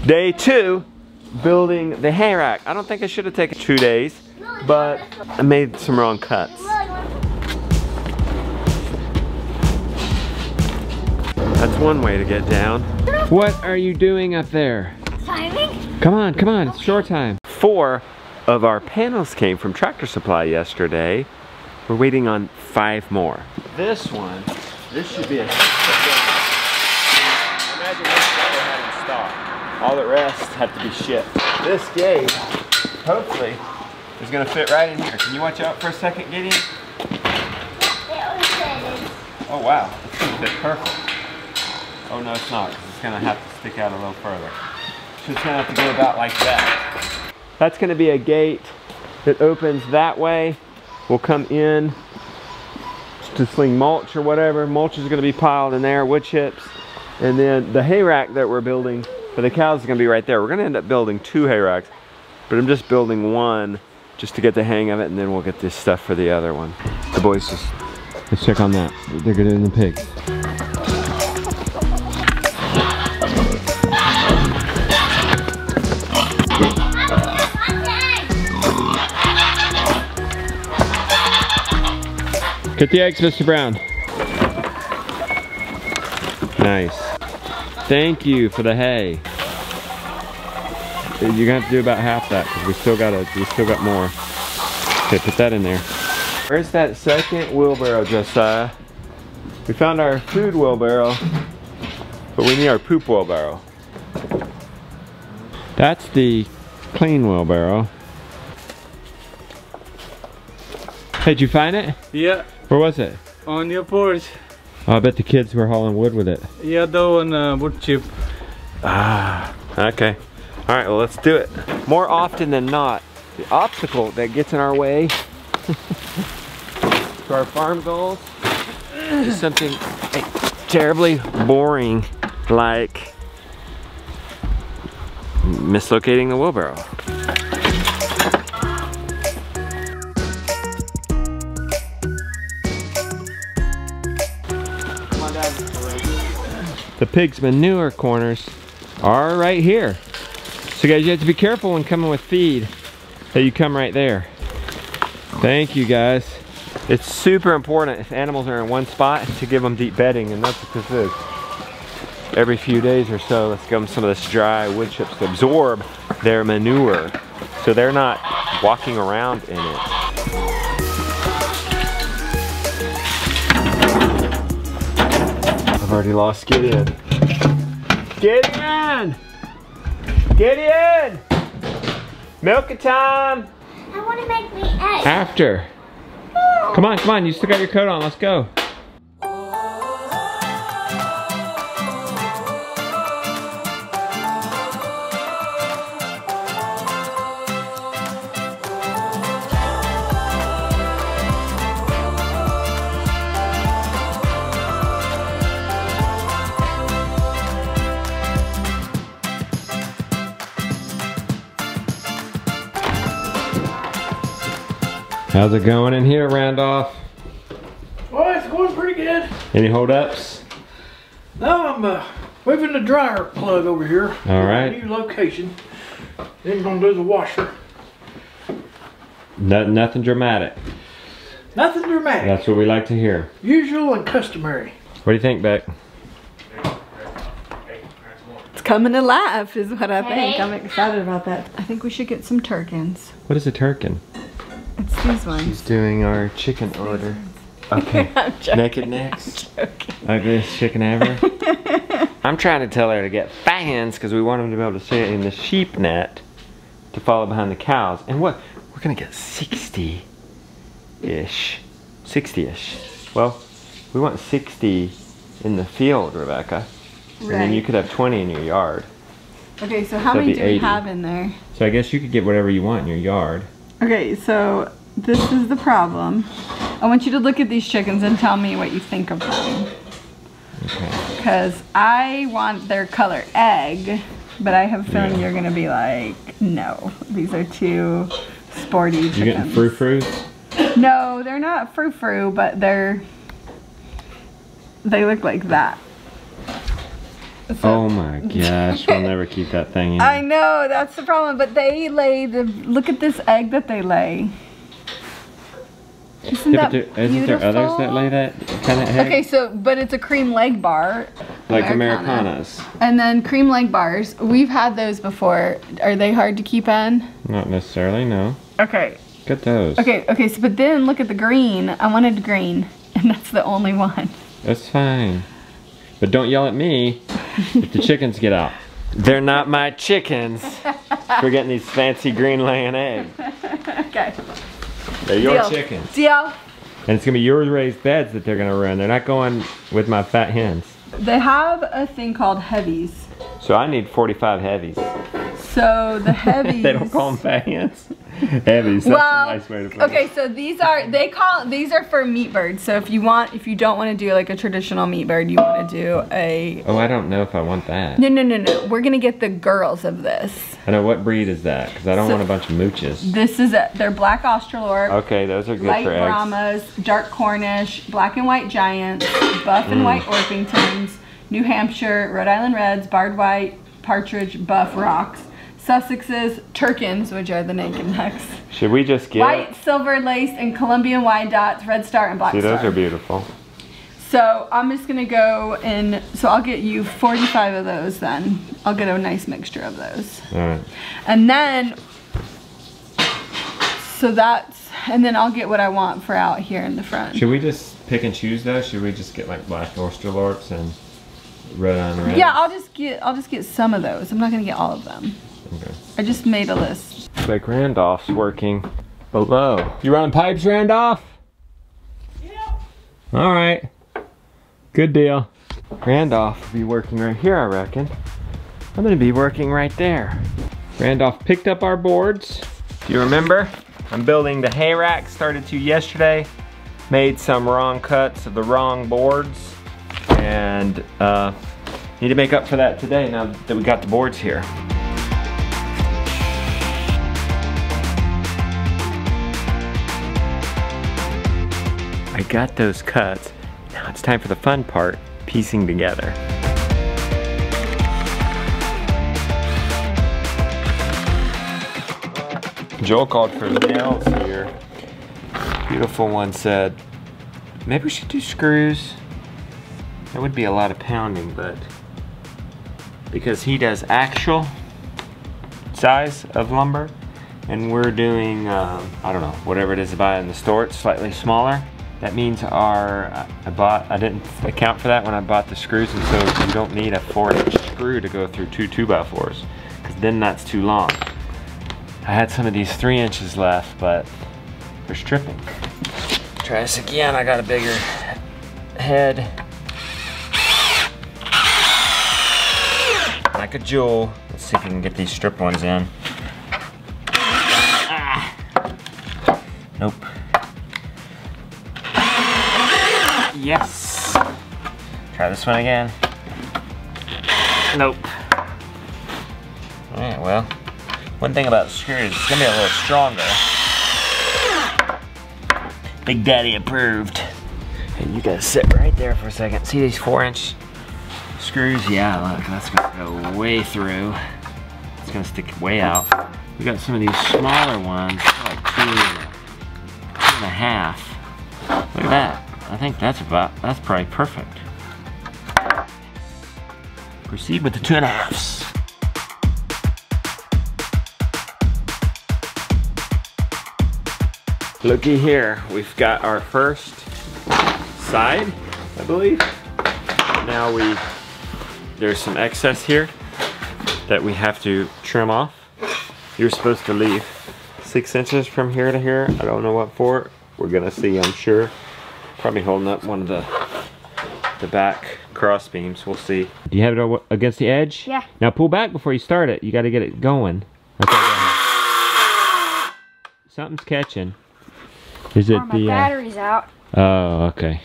Day 2, building the hay rack. I don't think I should have taken 2 days, but I made some wrong cuts. That's one way to get down. What are you doing up there? Timing? Come on, come on, it's shore time. 4 of our panels came from Tractor Supply yesterday. We're waiting on 5 more. This one, this should be a imagine this is all they had in stock. All the rest have to be shipped. This gate, hopefully, is gonna fit right in here. Can you watch out for a second, Gideon? Oh wow, it's gonna fit perfect. Oh no, it's not, because it's gonna have to stick out a little further. So it's gonna have to go about like that. That's gonna be a gate that opens that way. We'll come in to sling mulch or whatever. Mulch is gonna be piled in there, wood chips. And then the hay rack that we're building for the cows is gonna be right there. We're gonna end up building 2 hay racks, but I'm just building one just to get the hang of it, and then we'll get this stuff for the other one. The boys just, let's check on that. They're good in the pigs. Get the eggs, Mr. Brown. Nice. Thank you for the hay. You're gonna have to do about half that because we still got more. Okay, put that in there. Where's that second wheelbarrow, Josiah? We found our food wheelbarrow, but we need our poop wheelbarrow. That's the clean wheelbarrow. Hey, did you find it? Yeah. Where was it? On your porch. Oh, I bet the kids were hauling wood with it. Yeah, the one wood chip. Ah, okay. All right, well, let's do it. More often than not, the obstacle that gets in our way to our farm goals is something terribly boring, like mislocating the wheelbarrow. The pig's manure corners are right here. So guys, you have to be careful when coming with feed that you come right there. Thank you guys. It's super important if animals are in one spot to give them deep bedding, and that's what this is. Every few days or so, let's give them some of this dry wood chips to absorb their manure so they're not walking around in it. I've already lost Gideon. Gideon! Gideon! Milk time! I want to make me eggs. After. Come on, come on, you still got your coat on, let's go. How's it going in here, Randolph? Well, it's going pretty good. Any holdups? No, I'm moving the dryer plug over here. All right. New location. Then gonna do the washer. Nothing dramatic. Nothing dramatic. That's what we like to hear. Usual and customary. What do you think, Beck? It's coming to life is what I think. Hey. I'm excited about that. I think we should get some turkins. What is a turkin? It's these ones. She's doing our chicken order. Okay. I'm joking. Naked necks. I'm joking. Ugliest chicken ever. I'm trying to tell her to get fans because we want them to be able to sit in the sheep net to follow behind the cows. And what? We're gonna get 60-ish. 60-ish. Well, we want 60 in the field, Rebecca. Right. And then you could have 20 in your yard. Okay, so how That'd many be do we 80. have in there? So I guess you could get whatever you want in your yard. Okay, so this is the problem. I want you to look at these chickens and tell me what you think of them. Okay. Because I want their color egg, but I have a feeling you're gonna be like, no, these are too sporty chickens. You getting frou-frous? No, they're not frou-frou, but they look like that. Oh my gosh, we'll never keep that thing in. I know, that's the problem. But they lay look at this egg that they lay. Isn't that Isn't there others that lay that kind of egg? Okay, so, but it's a cream leg bar. Like Americanas. And then cream leg bars. We've had those before. Are they hard to keep in? Not necessarily, no. Okay. Look at those. Okay, so but then look at the green. I wanted green, and that's the only one. That's fine. But don't yell at me if the chickens get out. They're not my chickens. We're getting these fancy green laying eggs. Okay. They're your Deal. chickens. Deal. And it's gonna be your raised beds that they're gonna run. They're not going with my fat hens. They have a thing called heavies. So I need 45 heavies. So the heavies. They don't call them fat hens. Heavies, that's a nice way to put it. Okay, so these are for meat birds. So if you don't want to do like a traditional meat bird, you want to do a. Oh, I don't know if I want that. No. We're gonna get the girls of this. I know, what breed is that? Because I don't want a bunch of mooches. This is they're black Australorp. Okay, those are good Light for eggs. Brahmas, dark Cornish, black and white Giants, buff and white Orpingtons, New Hampshire, Rhode Island Reds, barred white, partridge, buff rocks, Sussexes, Turkins, which are the naked necks, Should we just get... white, silver lace, and Colombian wide dots, red star, and black See, star. those are beautiful. So I'm just gonna go and so I'll get you 45 of those then. I'll get a nice mixture of those. All right. And then, and then I'll get what I want for out here in the front. Should we just pick and choose though? Should we just get like black Australorps and Rhode Island Reds? Yeah, I'll just get some of those. I'm not gonna get all of them. Okay. I just made a list. Looks like Randolph's working below. You running pipes, Randolph? Yeah. All right. Good deal. Randolph will be working right here, I reckon. I'm gonna be working right there. Randolph picked up our boards. Do you remember? I'm building the hay rack, started to yesterday. Made some wrong cuts of the wrong boards. And need to make up for that today now that we got the boards here. I got those cuts. Now it's time for the fun part, piecing together. Joel called for nails here. Beautiful one said, maybe we should do screws. That would be a lot of pounding, but because he does actual size of lumber, and we're doing, I don't know, whatever it is to buy in the store, it's slightly smaller. That means I didn't account for that when I bought the screws, and so you don't need a 4-inch screw to go through 2 2x4s, because then that's too long. I had some of these 3 inches left, but they're stripping. Try this again, I got a bigger head. Like a jewel. Let's see if we can get these strip ones in. Ah. Nope. Yes. Try this one again. Nope. Alright, well, one thing about screws, it's gonna be a little stronger. Big Daddy approved. And you gotta sit right there for a second. See these 4-inch screws? Yeah, look, that's gonna go way through. It's gonna stick way out. We got some of these smaller ones, like 2.5. Look at that. I think that's probably perfect. Proceed with the 2.5s. Looky here, we've got our first side, I believe. Now there's some excess here that we have to trim off. You're supposed to leave 6 inches from here to here. I don't know what for. We're gonna see, I'm sure. Probably holding up one of the back cross beams. We'll see. Do you have it against the edge? Yeah. Now pull back before you start it. You got to get it going. Okay, go ahead. Something's catching. Is it Oh, my battery's out. Oh, okay.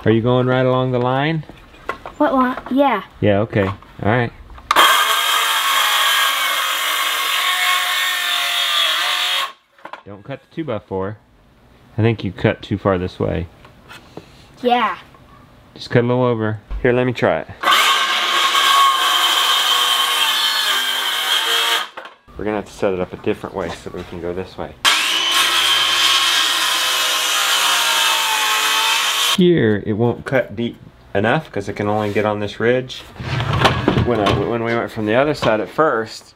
Are you going right along the line? What one? Yeah. Yeah, okay. All right. Don't cut the 2x4. I think you cut too far this way. Yeah. Just cut a little over. Here, let me try it. We're gonna have to set it up a different way so that we can go this way. Here, it won't cut deep enough because it can only get on this ridge. When we went from the other side at first,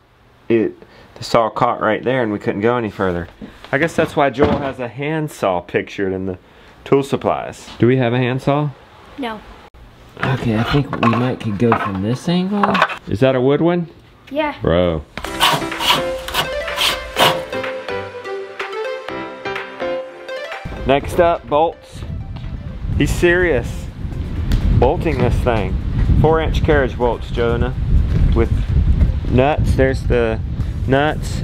the saw caught right there and we couldn't go any further. I guess that's why Joel has a handsaw pictured in the tool supplies. Do we have a handsaw? No. Okay, I think we might could go from this angle. Is that a wood one? Yeah. Bro. Next up, bolts. He's serious. Bolting this thing. 4-inch carriage bolts, Jonah. With nuts. There's the nuts.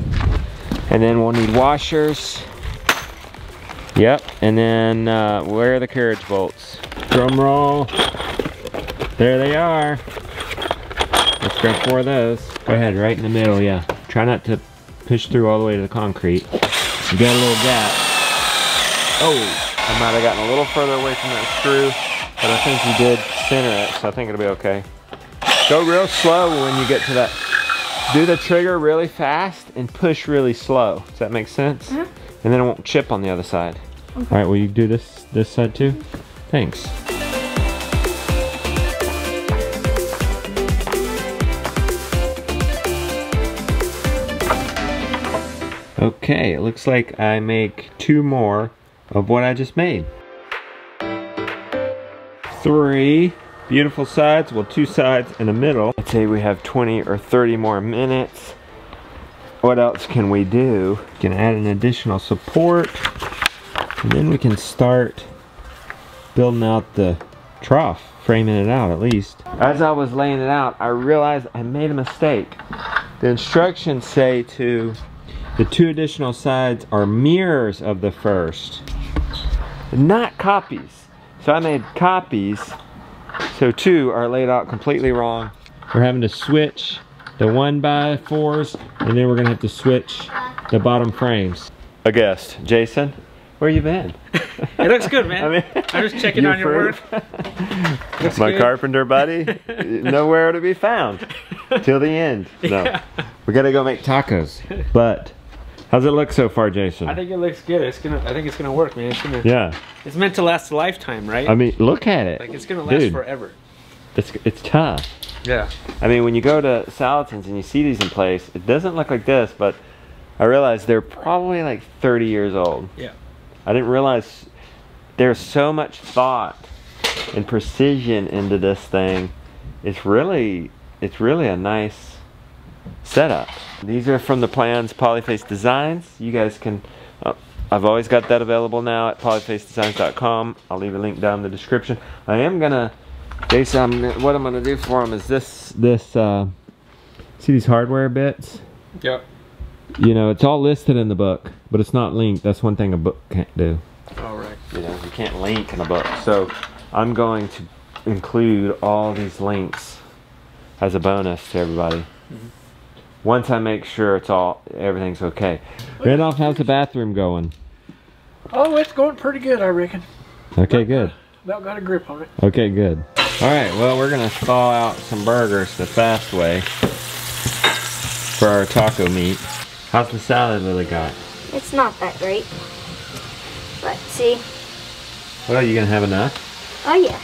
And then we'll need washers. Yep. And then where are the carriage bolts? Drum roll. There they are. Let's grab 4 of those. Go ahead, right in the middle, yeah. Try not to push through all the way to the concrete. You got a little gap. Oh, I might have gotten a little further away from that screw, but I think you did center it, so I think it'll be okay. Go real slow when you get to that. Do the trigger really fast and push really slow. Does that make sense? And then it won't chip on the other side. Okay. All right, will you do this side too? Thanks. Okay, it looks like I make 2 more of what I just made. 3 beautiful sides, well 2 sides in the middle. Let's say we have 20 or 30 more minutes. What else can we do? We can add an additional support, and then we can start building out the trough, framing it out at least. As I was laying it out, I realized I made a mistake. The instructions say the 2 additional sides are mirrors of the first, not copies. So I made copies, so 2 are laid out completely wrong. We're having to switch the 1x4s, and then we're gonna have to switch the bottom frames. A guest, Jason, where you been? It looks good, man. I mean, I'm just checking on your work. My good carpenter buddy, nowhere to be found till the end. No, we gotta go make tacos. But how's it look so far, Jason? I think it looks good. I think it's gonna work, man. Yeah. It's meant to last a lifetime, right? I mean, look at it. Like it's gonna last forever. It's tough. Yeah. I mean, when you go to Salatin's and you see these in place, it doesn't look like this, but I realized they're probably like 30 years old. Yeah. I didn't realize there's so much thought and precision into this thing. It's really a nice setup. These are from the Plans Polyface Designs. You guys can, I've always got that available now at polyfacedesigns.com. I'll leave a link down in the description. I am gonna, Jason, what I'm gonna do for them is see these hardware bits? Yep. You know, it's all listed in the book, but it's not linked. That's one thing a book can't do. All right. You know, you can't link in a book. So I'm going to include all these links as a bonus to everybody. Once I make sure everything's okay. Randolph, how's the bathroom going? Oh, it's going pretty good, I reckon. Okay, good. About got a grip on it. Okay, good. All right, well, we're gonna thaw out some burgers the fast way for our taco meat. How's the salad Lily got? It's not that great. But see. Well, are you gonna have enough? Oh yeah.